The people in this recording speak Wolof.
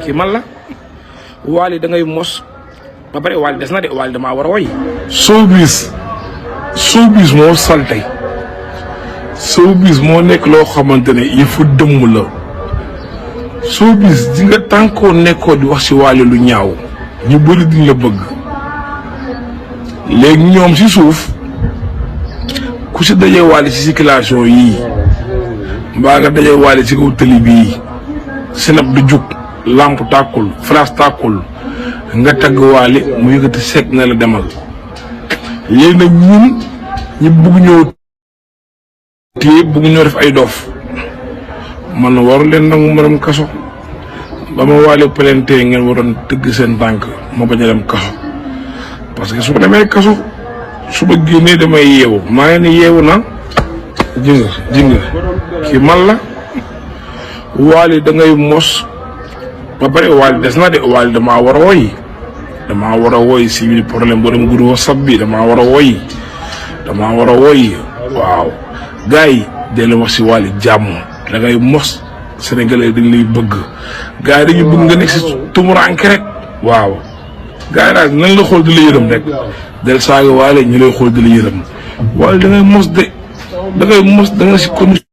kii man la Wally da ngay mos ba pare Wally des na de Wally damaa war a woy. showbiz moo salte showbiz moo nekk loo xamante ne yëfu dëmm la showbiz di nga tànkoo nekkoo di wax ci Wally lu ñaaw ñu bëri duñ la bëgg léegi ñoom ci suuf ku ci dajee Wally ci circulation yii mbaa nga dajee Wally ci kaw tëli bii sinap du jug lampe tàkkul flash tàkkul nga tagg Wally mu yëkkati Seck na la demal léegi nag ñun ñu bugg ñëw téye bugg ñoo def ay dof man waru leen nangu ma dem kaso ba ma Wally plainte ngeen waroon tëgg seen tànk ma bañ a dem kaso parce que su ma demee kaso su ma génnee damay yeewu maa ngi ni yeewu na jinga kii man la Wally da ngay mos ba pare Wally des na de Wally damaa war a woy si biir problème boo dem groupe WhatsApp bi damaa war a woy waaw gars yi dee la wax si Wally jàmm da ngay mos sénégalais dañ lay bëgg gars yi dañuy bëgg nga nekk si tumuranke rek waaw gars yi daal nan la xool di la yërëm rek del saaga Wally ñu lay xool di la yërëm Wally da ngay mos da nga si condition